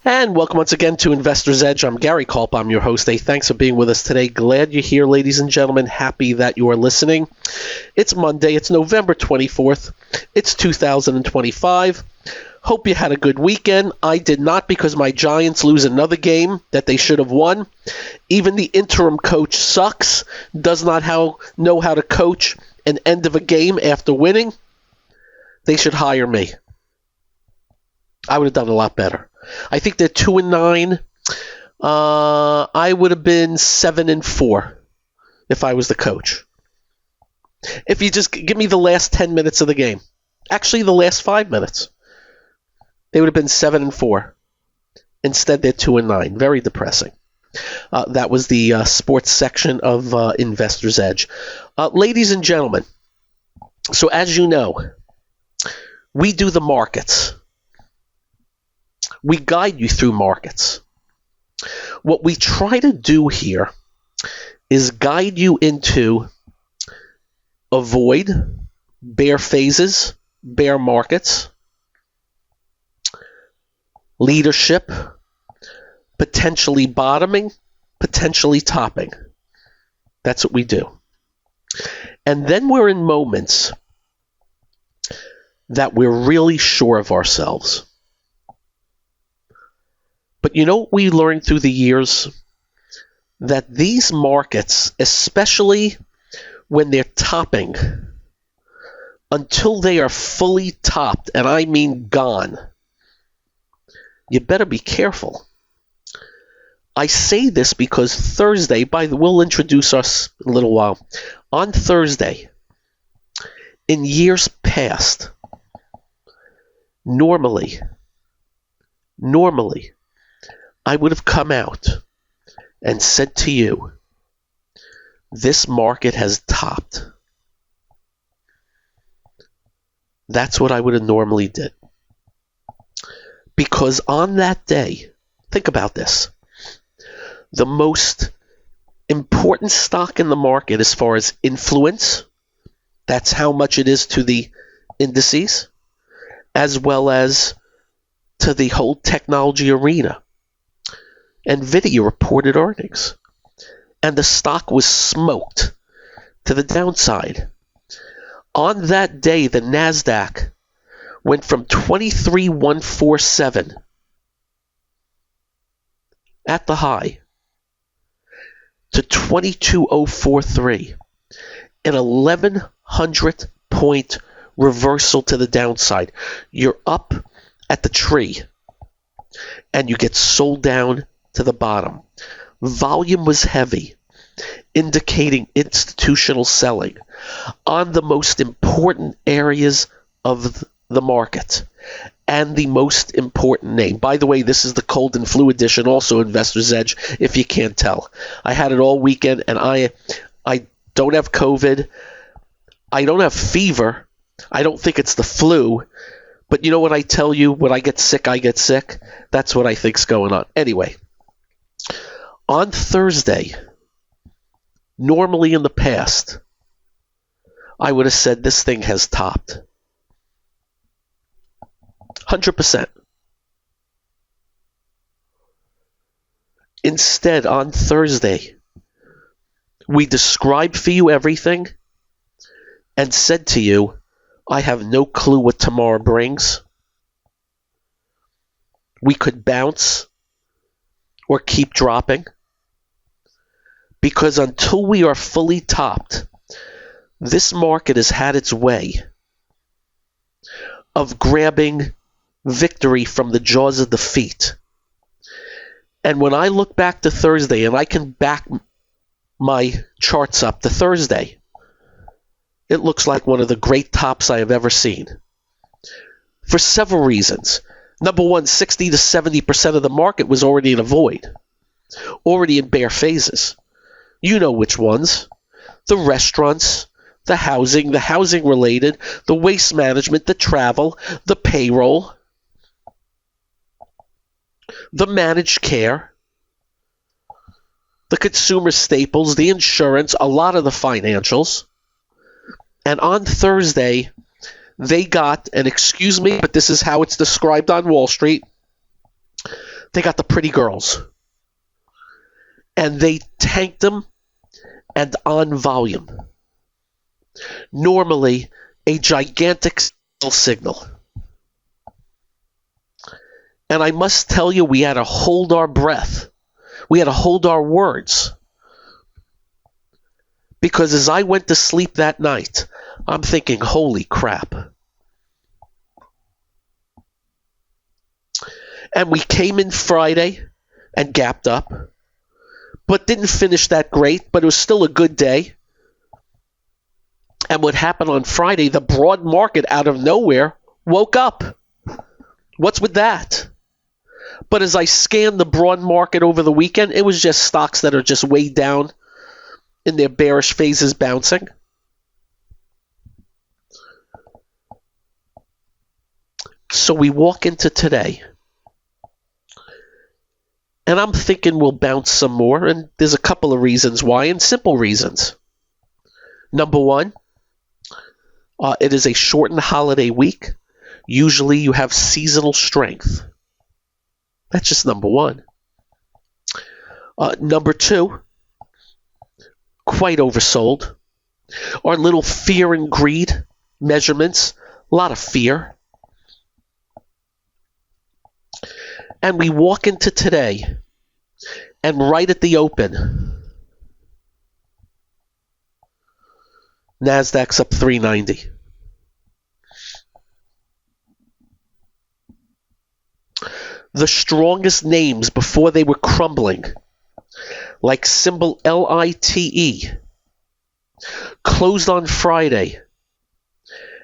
And welcome once again to Investor's Edge. I'm Gary Kaltbaum, your host. Hey, thanks for being with us today. Glad you're here, ladies and gentlemen. Happy that you are listening. It's Monday. It's November 24th. It's 2025. Hope you had a good weekend. I did not, because my Giants lose another game that they should have won. Even the interim coach sucks, does not know how to coach an end of a game after winning. They should hire me. I would have done a lot better. I think they're 2-9. I would have been 7-4 if I was the coach. If you just give me the last 10 minutes of the game, actually the last 5 minutes, they would have been 7-4. Instead, they're 2-9. Very depressing. That was the sports section of Investor's Edge. Ladies and gentlemen, so as you know, we do the markets. We guide you through markets. What we try to do here is guide you into avoid bear phases, bear markets, leadership, potentially bottoming, potentially topping. That's what we do. And then we're in moments that we're really sure of ourselves. But you know what we learned through the years? That these markets, especially when they're topping, until they are fully topped, and I mean gone, you better be careful. I say this because Thursday, we'll introduce us in a little while. On Thursday, in years past, normally, I would have come out and said to you, this market has topped. That's what I would have normally did. Because on that day, think about this, the most important stock in the market as far as influence, that's how much it is to the indices, as well as to the whole technology arena. NVIDIA reported earnings, and the stock was smoked to the downside. On that day, the NASDAQ went from 23,147 at the high to 22,043, an 1,100 point reversal to the downside. You're up at the tree, and you get sold down to the bottom. Volume was heavy, indicating institutional selling on the most important areas of the market and the most important name. By the way, this is the cold and flu edition, also Investor's Edge, if you can't tell. I had it all weekend, and I don't have COVID. I don't have fever. I don't think it's the flu. But you know what I tell you? When I get sick, I get sick. That's what I think's going on. Anyway, on Thursday, normally in the past, I would have said this thing has topped. 100%. Instead, on Thursday, we described for you everything and said to you, I have no clue what tomorrow brings. We could bounce or keep dropping, because until we are fully topped, this market has had its way of grabbing victory from the jaws of defeat. And when I look back to Thursday, and I can back my charts up to Thursday, it looks like one of the great tops I have ever seen. For several reasons. Number one, 60 to 70% of the market was already in a void, already in bear phases. You know which ones. The restaurants, the housing related, the waste management, the travel, the payroll, the managed care, the consumer staples, the insurance, a lot of the financials. And on Thursday, they got, and excuse me, but this is how it's described on Wall Street, They got the pretty girls. And they tanked them and on volume. Normally, a gigantic signal. And I must tell you, we had to hold our breath. We had to hold our words. Because as I went to sleep that night, I'm thinking, holy crap. And we came in Friday and gapped up, but didn't finish that great, but it was still a good day. And what happened on Friday, the broad market out of nowhere woke up. What's with that? But as I scanned the broad market over the weekend, it was just stocks that are just way down in their bearish phases bouncing. So we walk into today. And I'm thinking we'll bounce some more, and there's a couple of reasons why, and simple reasons. Number one, it is a shortened holiday week. Usually you have seasonal strength. That's just number one. Number two, quite oversold. Our little fear and greed measurements, a lot of fear. And we walk into today, and right at the open, NASDAQ's up 390. The strongest names before they were crumbling, like symbol LITE, closed on Friday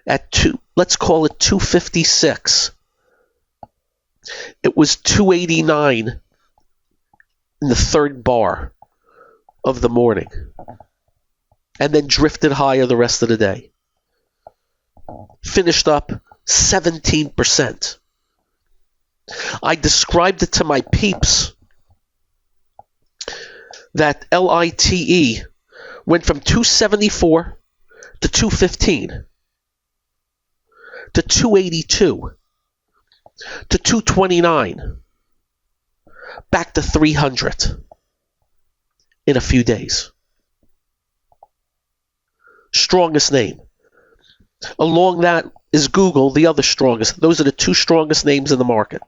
at let's call it 256. It was 289 in the third bar of the morning, and then drifted higher the rest of the day. Finished up 17%. I described it to my peeps that LITE went from 274 to 215 to 282 to 229 back to 300 in a few days. Strongest name. Along that is Google, the other strongest. Those are the two strongest names in the market.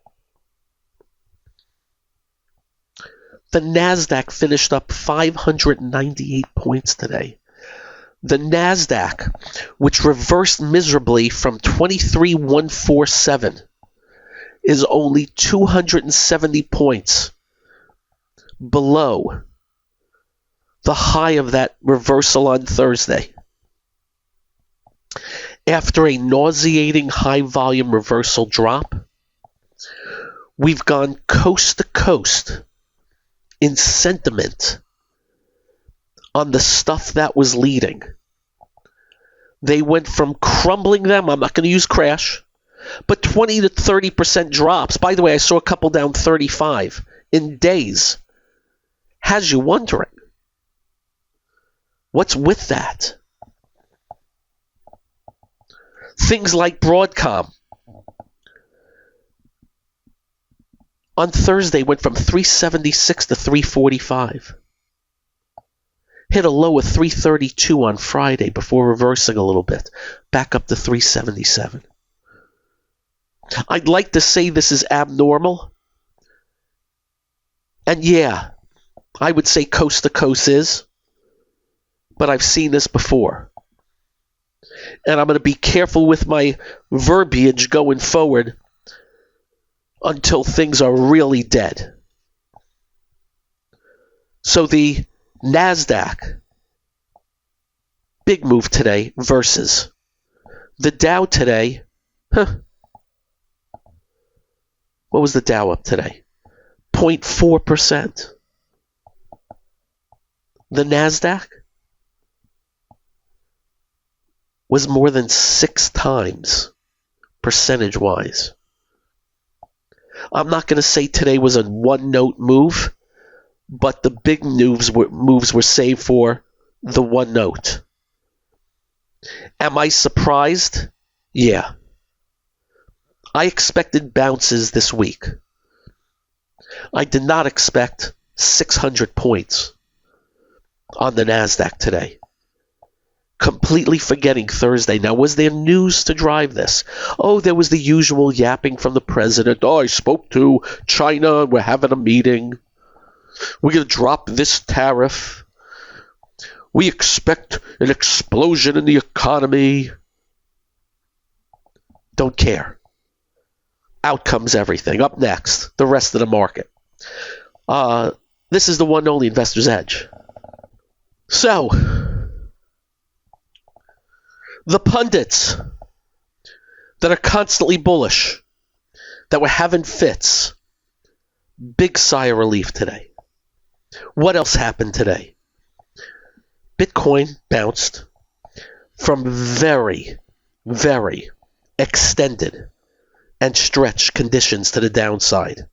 The NASDAQ finished up 598 points today. The NASDAQ, which reversed miserably from 23,147, is only 270 points below the high of that reversal on Thursday. After a nauseating high-volume reversal drop, we've gone coast to coast in sentiment on the stuff that was leading. They went from crumbling them, I'm not going to use crash, but 20 to 30% drops. By the way, I saw a couple down 35 in days. Has you wondering, what's with that? Things like Broadcom. On Thursday, went from 376 to 345. Hit a low of 332 on Friday before reversing a little bit. Back up to 377. I'd like to say this is abnormal. And yeah, I would say coast to coast is. But I've seen this before. And I'm going to be careful with my verbiage going forward until things are really dead. So the NASDAQ, big move today versus the Dow today. What was the Dow up today? 0.4%. The NASDAQ was more than 6 times percentage-wise. I'm not going to say today was a one-note move, but the big moves were saved for the one note. Am I surprised? Yeah. I expected bounces this week. I did not expect 600 points on the NASDAQ today. Completely forgetting Thursday. Now, was there news to drive this? Oh, there was the usual yapping from the president. Oh, I spoke to China. We're having a meeting. We're going to drop this tariff. We expect an explosion in the economy. Don't care. Out comes everything. Up next, the rest of the market. This is the one and only Investor's Edge. So, the pundits that are constantly bullish, that were having fits, big sigh of relief today. What else happened today? Bitcoin bounced from very, very extended and stretched conditions to the downside.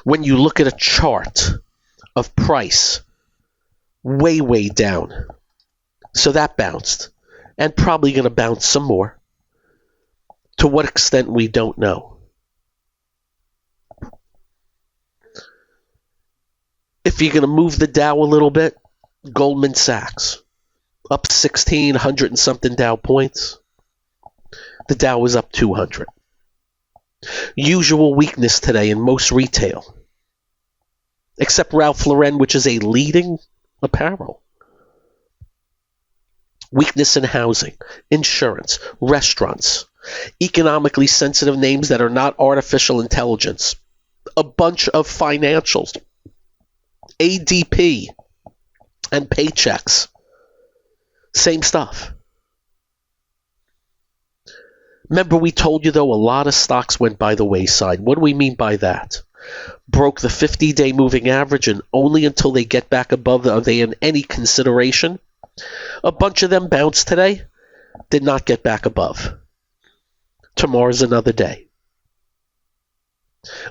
When you look at a chart of price, way, way down. So that bounced, and probably going to bounce some more. To what extent, we don't know. If you're going to move the Dow a little bit, Goldman Sachs, up 1,600 and something Dow points. The Dow was up 200. Usual weakness today in most retail, except Ralph Lauren, which is a leading apparel. Weakness in housing, insurance, restaurants, economically sensitive names that are not artificial intelligence, a bunch of financials, ADP, and paychecks. Same stuff. Remember, we told you, though, a lot of stocks went by the wayside. What do we mean by that? Broke the 50-day moving average, and only until they get back above are they in any consideration. A bunch of them bounced today, did not get back above. Tomorrow's another day.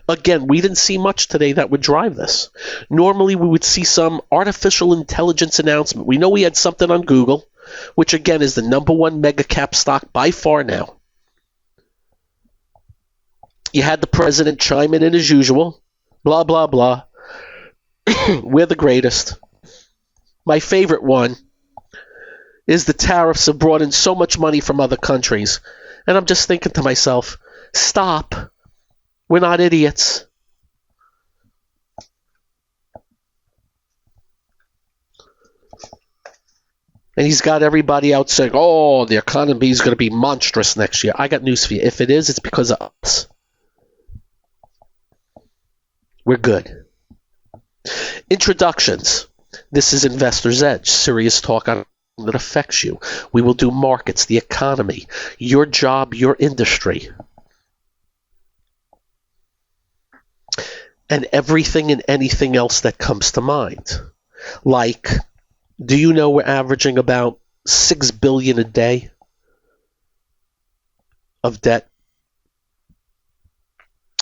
Again, we didn't see much today that would drive this. Normally, we would see some artificial intelligence announcement. We know we had something on Google, which again is the number one mega cap stock by far now. You had the president chime in as usual. Blah, blah, blah. We're the greatest. My favorite one is the tariffs have brought in so much money from other countries. And I'm just thinking to myself, stop. We're not idiots. And he's got everybody out saying, oh, the economy is going to be monstrous next year. I got news for you. If it is, it's because of us. We're good. Introductions. This is Investor's Edge, serious talk on that affects you. We will do markets, the economy, your job, your industry, and everything and anything else that comes to mind. Like, do you know we're averaging about $6 billion a day of debt?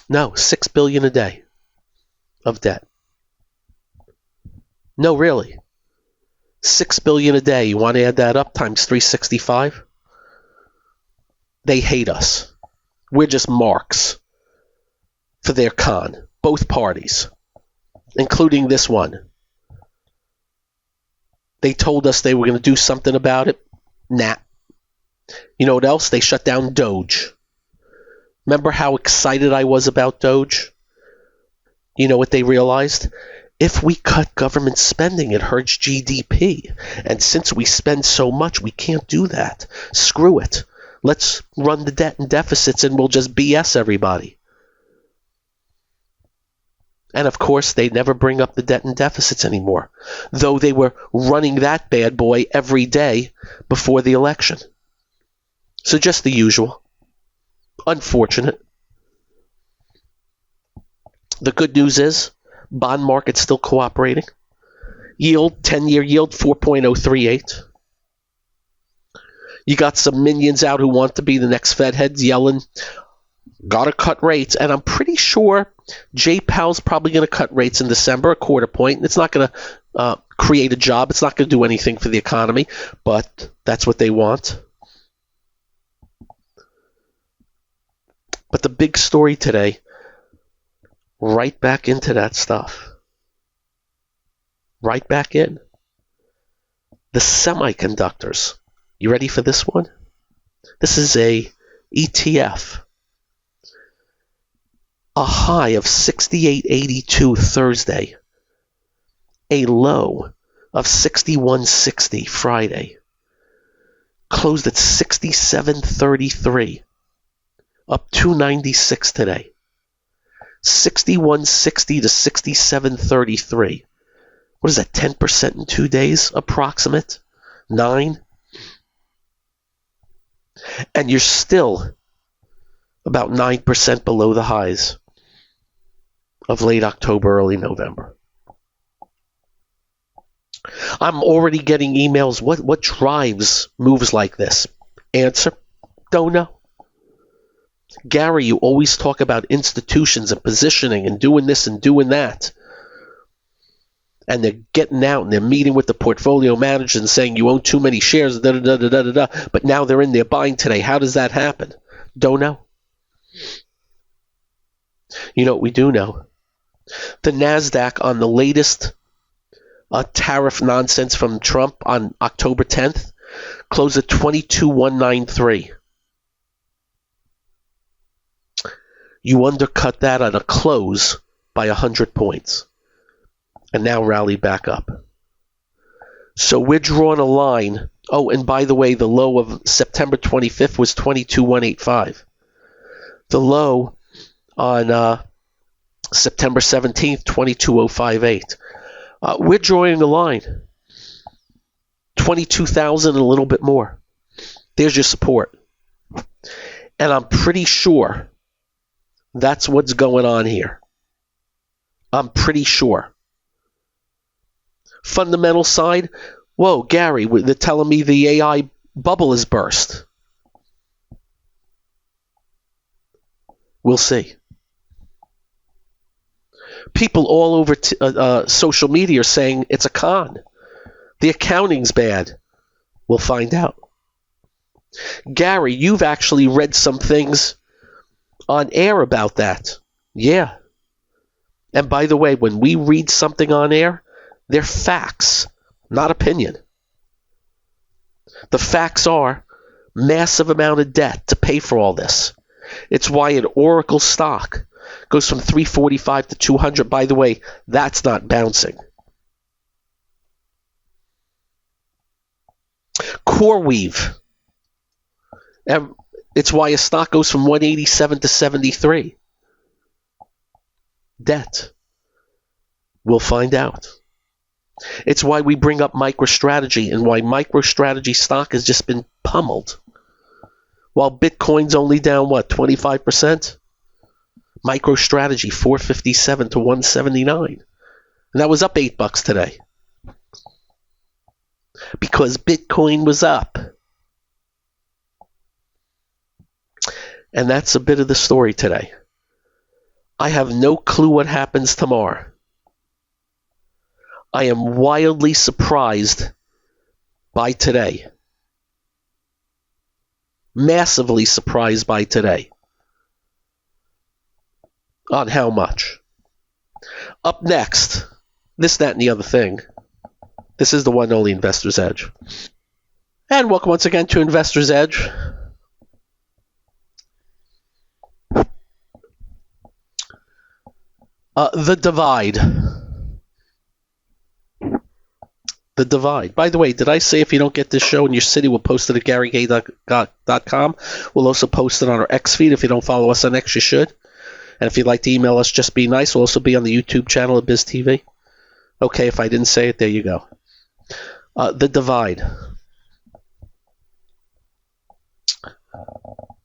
No, $6 billion a day of debt. No, really. $6 billion a day. You want to add that up times 365? They hate us. We're just marks for their con. Both parties, including this one. They told us they were going to do something about it. Nah. You know what else? They shut down Doge. Remember how excited I was about Doge? You know what they realized? If we cut government spending, it hurts GDP. And since we spend so much, we can't do that. Screw it. Let's run the debt and deficits and we'll just BS everybody. And of course, they never bring up the debt and deficits anymore, though they were running that bad boy every day before the election. So just the usual. Unfortunate. The good news is, bond market's still cooperating. Yield, 10-year yield, 4.038. You got some minions out who want to be the next Fed heads yelling, gotta cut rates. And I'm pretty sure Jay Powell's probably going to cut rates in December, a quarter point. It's not going to create a job. It's not going to do anything for the economy, but that's what they want. But the big story today Right back into that stuff. Right back in. The semiconductors. You ready for this one? This is a ETF. A high of 68.82 Thursday. A low of 61.60 Friday. Closed at 67.33. Up 296 today. 61.60 to 67.33. What is that, 10% in 2 days? Approximate? 9? And you're still about 9% below the highs of late October, early November. I'm already getting emails. What drives moves like this? Answer, don't know. Gary, you always talk about institutions and positioning and doing this and doing that. And they're getting out and they're meeting with the portfolio managers and saying you own too many shares, but now they're in there buying today. How does that happen? Don't know. You know what we do know? The NASDAQ on the latest tariff nonsense from Trump on October 10th closed at 22,193. You undercut that at a close by 100 points. And now rally back up. So we're drawing a line. Oh, and by the way, the low of September 25th was 22,185. The low on September 17th, 22,058. We're drawing a line. 22,000 and a little bit more. There's your support. And I'm pretty sure that's what's going on here. I'm pretty sure. Fundamental side, whoa, Gary, they're telling me the AI bubble has burst. We'll see. People all over social media are saying it's a con. The accounting's bad. We'll find out. Gary, you've actually read some things on air about that. Yeah. And by the way, when we read something on air, they're facts, not opinion. The facts are massive amount of debt to pay for all this. It's why an Oracle stock goes from 345 to 200. By the way, that's not bouncing. CoreWeave. And it's why a stock goes from 187 to 73. Debt. We'll find out. It's why we bring up MicroStrategy and why MicroStrategy stock has just been pummeled. While Bitcoin's only down, 25%? MicroStrategy, 457 to 179. And that was up $8 today. Because Bitcoin was up. And that's a bit of the story today. I have no clue what happens tomorrow. I am wildly surprised by today. Massively surprised by today. On how much? Up next, this, that, and the other thing. This is the one and only Investor's Edge. And welcome once again to Investor's Edge. The divide. The divide. By the way, did I say if you don't get this show in your city, we'll post it at GaryGay.com. We'll also post it on our X feed. If you don't follow us on X, you should. And if you'd like to email us, just be nice. We'll also be on the YouTube channel at BizTV. Okay, if I didn't say it, there you go. The divide.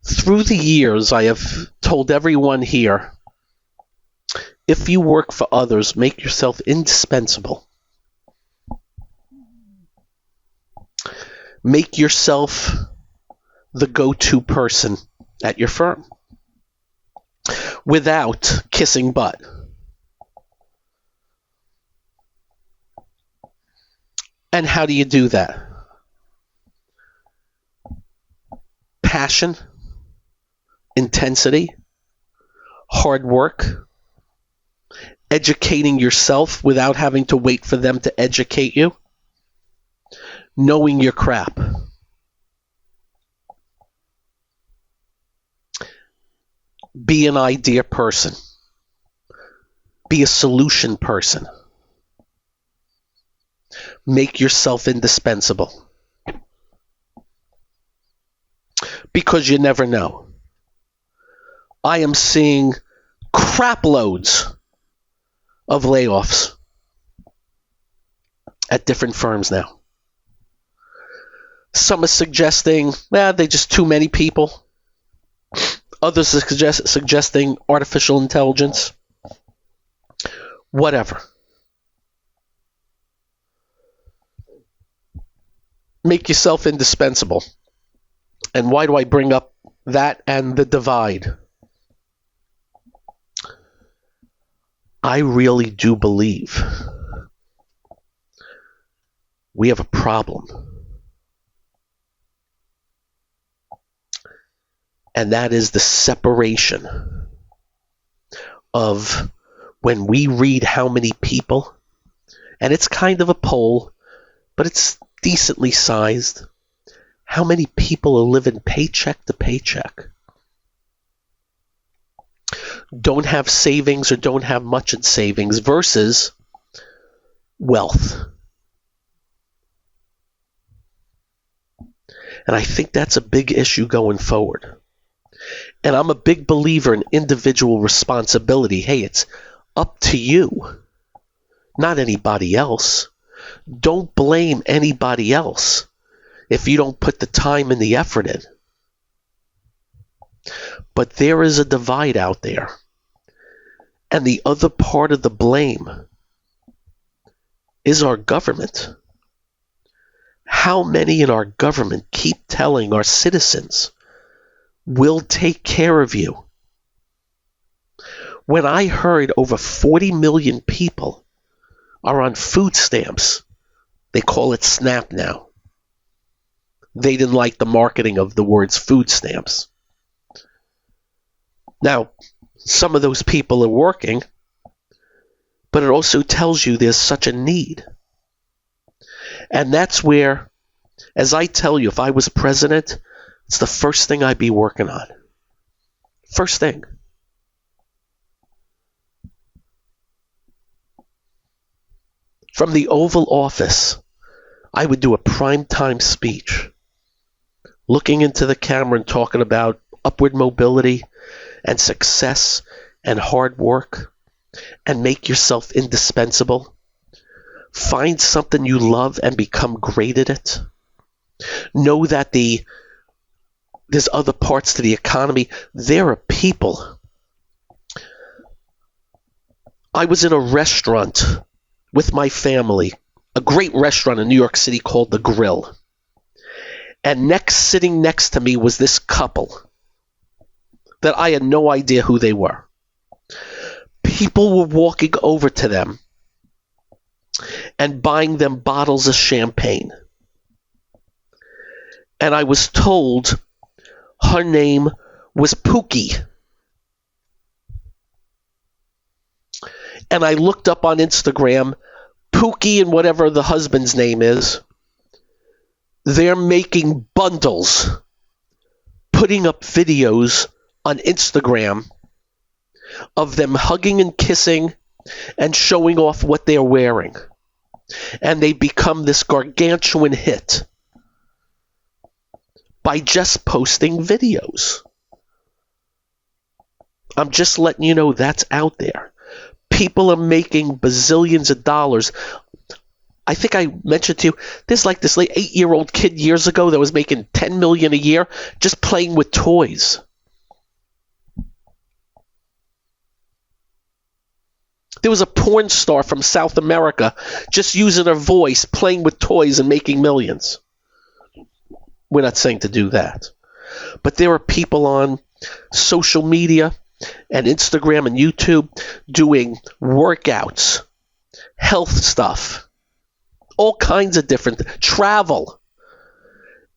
Through the years, I have told everyone here, if you work for others, make yourself indispensable. Make yourself the go-to person at your firm without kissing butt. And how do you do that? Passion, intensity, hard work, educating yourself without having to wait for them to educate you, knowing your crap. Be an idea person. Be a solution person. Make yourself indispensable. Because you never know. I am seeing crap loads of layoffs at different firms now. Some are suggesting, they're just too many people. Others are suggesting artificial intelligence. Whatever. Make yourself indispensable. And why do I bring up that and the divide? I really do believe we have a problem. And that is the separation of when we read how many people, and it's kind of a poll, but it's decently sized, how many people are living paycheck to paycheck, don't have savings or don't have much in savings versus wealth. And I think that's a big issue going forward. And I'm a big believer in individual responsibility. Hey, it's up to you, not anybody else. Don't blame anybody else if you don't put the time and the effort in. But there is a divide out there. And the other part of the blame is our government. How many in our government keep telling our citizens, we'll take care of you? When I heard over 40 million people are on food stamps, they call it SNAP now. They didn't like the marketing of the words food stamps. Now, some of those people are working, but it also tells you there's such a need. And that's where, as I tell you, if I was president, it's the first thing I'd be working on. First thing. From the Oval Office, I would do a primetime speech, looking into the camera and talking about upward mobility and success and hard work, and make yourself indispensable. Find something you love and become great at it. Know that there's other parts to the economy. There are people. I was in a restaurant with my family, a great restaurant in New York City called The Grill. And sitting next to me was this couple that I had no idea who they were. People were walking over to them and buying them bottles of champagne. And I was told her name was Pookie. And I looked up on Instagram, Pookie and whatever the husband's name is, they're making bundles, putting up videos on Instagram of them hugging and kissing and showing off what they're wearing. And they become this gargantuan hit by just posting videos. I'm just letting you know that's out there. People are making bazillions of dollars. I think I mentioned to you, there's like this 8-year-old kid years ago that was making $10 million a year just playing with toys. There was a porn star from South America just using her voice, playing with toys and making millions. We're not saying to do that. But there are people on social media and Instagram and YouTube doing workouts, health stuff, all kinds of different travel,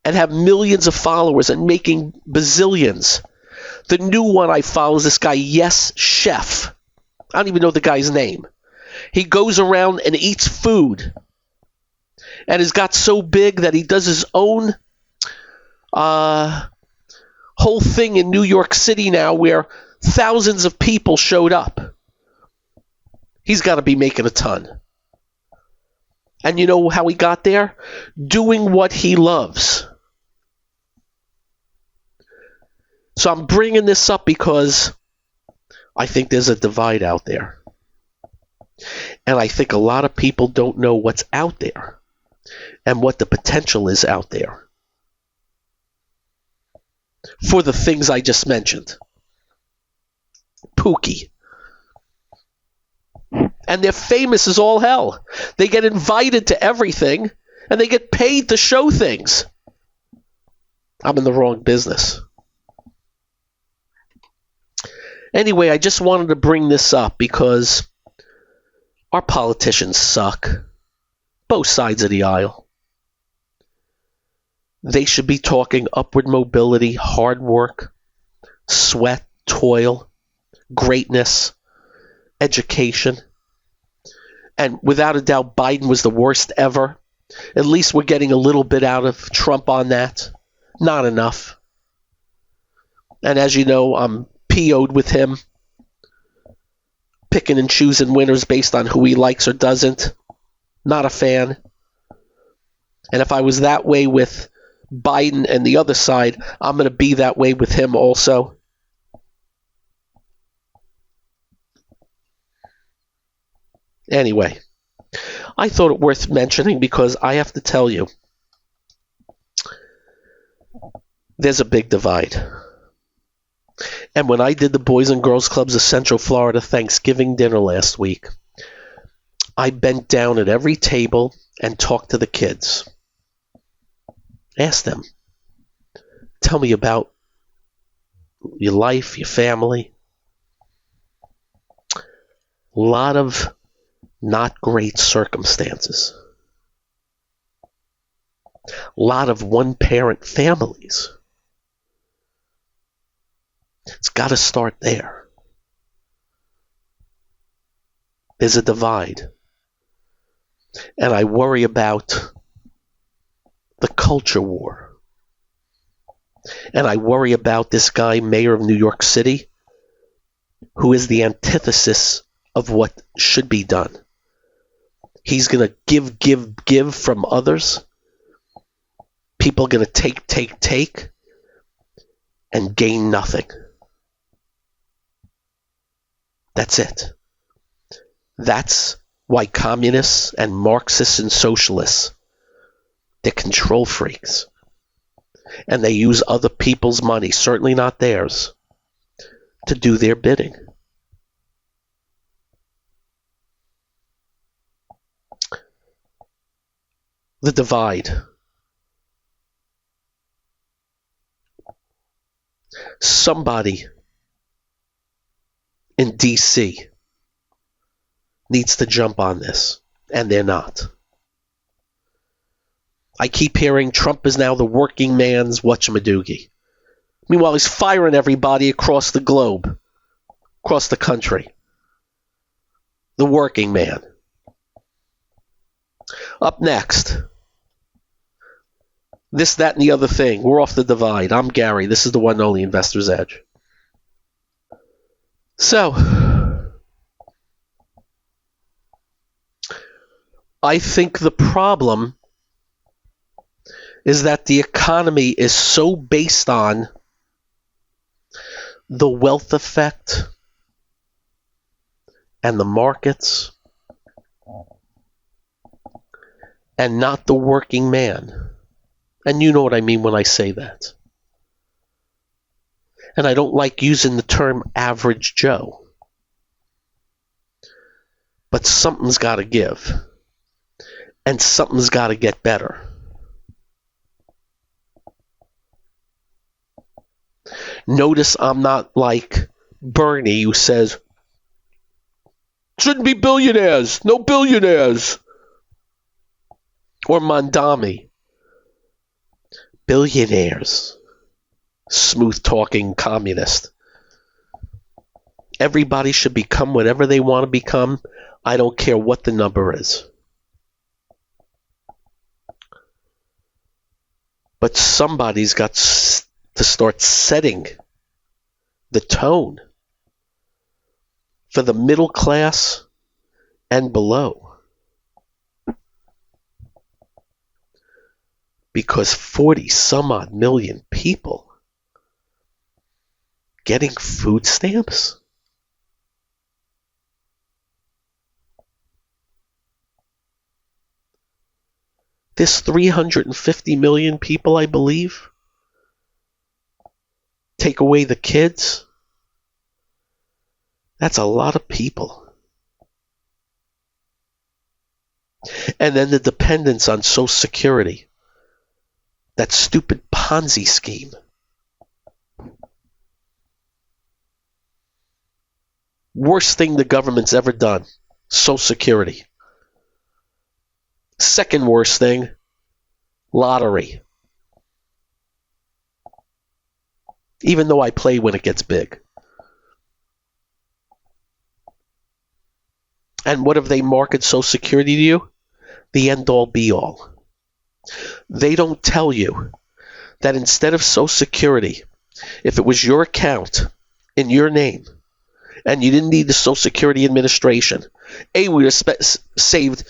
and have millions of followers and making bazillions. The new one I follow is this guy, Yes Chef. I don't even know the guy's name. He goes around and eats food and has got so big that he does his own whole thing in New York City now where thousands of people showed up. He's got to be making a ton. And you know how he got there? Doing what he loves. So I'm bringing this up because I think there's a divide out there. And I think a lot of people don't know what's out there and what the potential is out there for the things I just mentioned. Pookie. And they're famous as all hell. They get invited to everything, and they get paid to show things. I'm in the wrong business. Anyway, I just wanted to bring this up because our politicians suck. Both sides of the aisle. They should be talking upward mobility, hard work, sweat, toil, greatness, education. And without a doubt, Biden was the worst ever. At least we're getting a little bit out of Trump on that. Not enough. And as you know, I'm PO'd with him. Picking and choosing winners based on who he likes or doesn't. Not a fan. And if I was that way with Biden and the other side, I'm going to be that way with him also. Anyway, I thought it worth mentioning because I have to tell you, there's a big divide. And when I did the Boys and Girls Clubs of Central Florida Thanksgiving dinner last week, I bent down at every table and talked to the kids. Asked them, tell me about your life, your family. A lot of not great circumstances. A lot of one-parent families. It's got to start there. There's a divide. And I worry about the culture war. And I worry about this guy, mayor of New York City, who is the antithesis of what should be done. He's going to give from others. People are going to take, and gain nothing. That's it. That's why communists and Marxists and socialists, they're control freaks. And they use other people's money, certainly not theirs, to do their bidding. The divide. Somebody in D.C. needs to jump on this, and they're not. I keep hearing Trump is now the working man's whatchamadoogie. Meanwhile, he's firing everybody across the globe, across the country. The working man. Up next, this, that, and the other thing. We're off the divide. I'm Gary. This is the one and only Investor's Edge. So, I think the problem is that the economy is so based on the wealth effect and the markets and not the working man. And you know what I mean when I say that. And I don't like using the term average Joe. But something's got to give. And something's got to get better. Notice I'm not like Bernie who says, shouldn't be billionaires, no billionaires. Or Mondami. Billionaires. Smooth-talking communist. Everybody should become whatever they want to become. I don't care what the number is. But somebody's got to start setting the tone for the middle class and below. Because 40 some odd million people getting food stamps? There's 350 million people, I believe. Take away the kids. That's a lot of people. And then the dependence on Social Security. That stupid Ponzi scheme. Worst thing the government's ever done. Social Security. Second worst thing, lottery. Even though I play when it gets big. And what have they marketed Social Security to you? The end-all be-all. They don't tell you that instead of Social Security, if it was your account in your name and you didn't need the Social Security Administration, we would have saved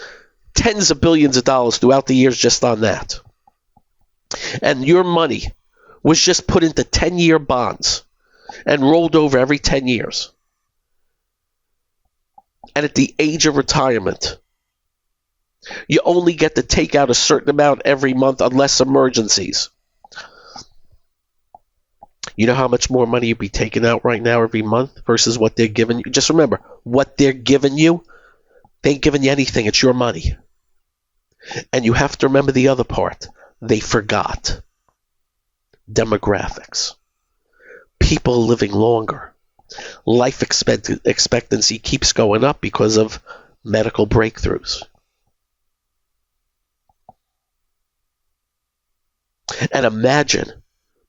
tens of billions of dollars throughout the years just on that. And your money was just put into 10-year bonds and rolled over every 10 years. And at the age of retirement, you only get to take out a certain amount every month unless emergencies. You know how much more money you'd be taking out right now every month versus what they're giving you? Just remember, what they're giving you, they ain't giving you anything. It's your money. And you have to remember the other part. They forgot. Demographics. People living longer. Life expectancy keeps going up because of medical breakthroughs. And imagine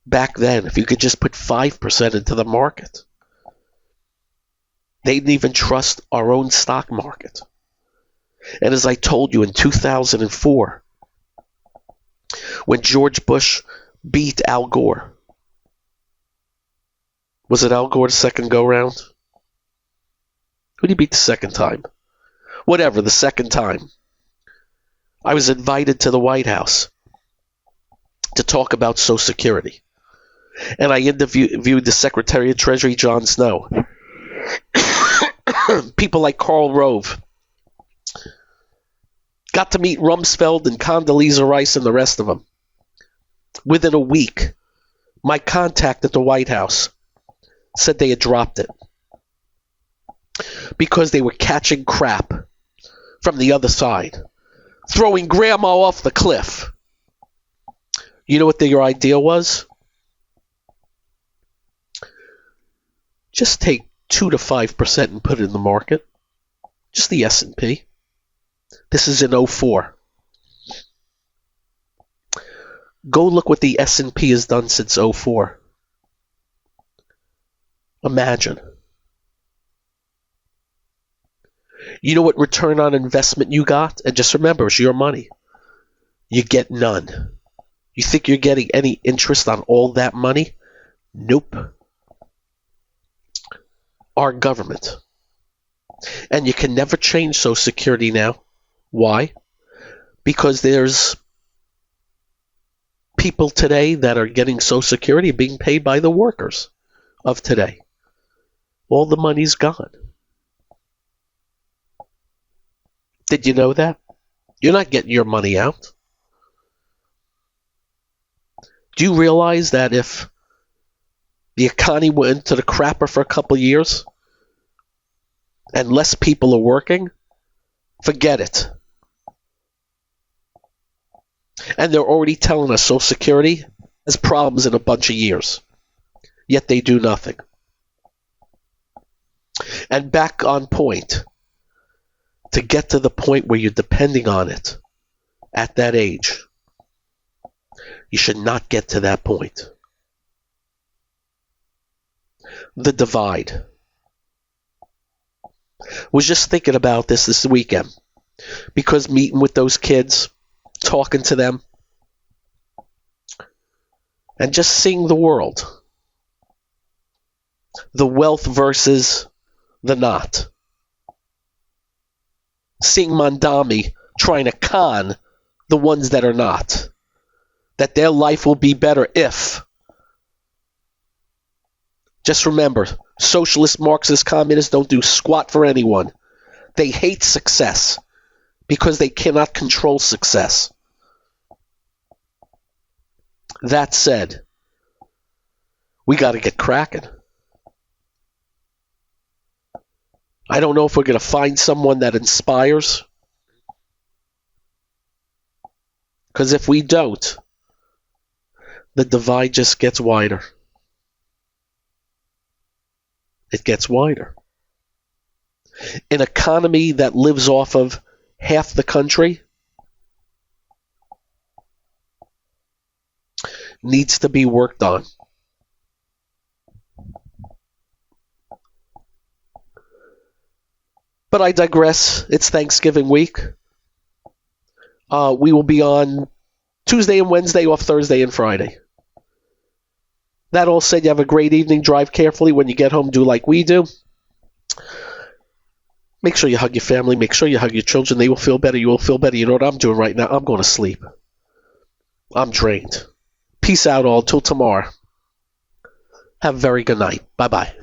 back then if you could just put 5% into the market. They didn't even trust our own stock market. And as I told you in 2004, when George Bush beat Al Gore, was it Al Gore the second go-round? Who did he beat the second time? Whatever, the second time. I was invited to the White House to talk about Social Security. And I interviewed the Secretary of Treasury, John Snow. People like Karl Rove. Got to meet Rumsfeld and Condoleezza Rice and the rest of them. Within a week, my contact at the White House said they had dropped it because they were catching crap from the other side, throwing grandma off the cliff. You know what their idea was? Just take 2 to 5% and put it in the market. Just the S&P. This is in 2004. Go look what the S&P has done since 2004. Imagine. You know what return on investment you got? And just remember, it's your money. You get none. You think you're getting any interest on all that money? Nope. Our government. And you can never change Social Security now. Why? Because there's people today that are getting Social Security being paid by the workers of today. All the money's gone. Did you know that? You're not getting your money out. Do you realize that if the economy went into the crapper for a couple of years and less people are working, forget it. And they're already telling us Social Security has problems in a bunch of years. Yet they do nothing. And back on point, to get to the point where you're depending on it at that age, you should not get to that point. The divide. Was just thinking about this weekend, because meeting with those kids, talking to them, and just seeing the world. The wealth versus the not. Seeing Mondami trying to con the ones that are not. That their life will be better if. Just remember, socialist, Marxist, communists don't do squat for anyone. They hate success because they cannot control success. That said, we got to get cracking. I don't know if we're going to find someone that inspires. Because if we don't, the divide just gets wider. It gets wider. An economy that lives off of half the country needs to be worked on. But I digress. It's Thanksgiving week. We will be on Tuesday and Wednesday, off Thursday and Friday. That all said, you have a great evening. Drive carefully. When you get home, do like we do. Make sure you hug your family. Make sure you hug your children. They will feel better. You will feel better. You know what I'm doing right now? I'm going to sleep. I'm drained. Peace out all. Till tomorrow. Have a very good night. Bye-bye.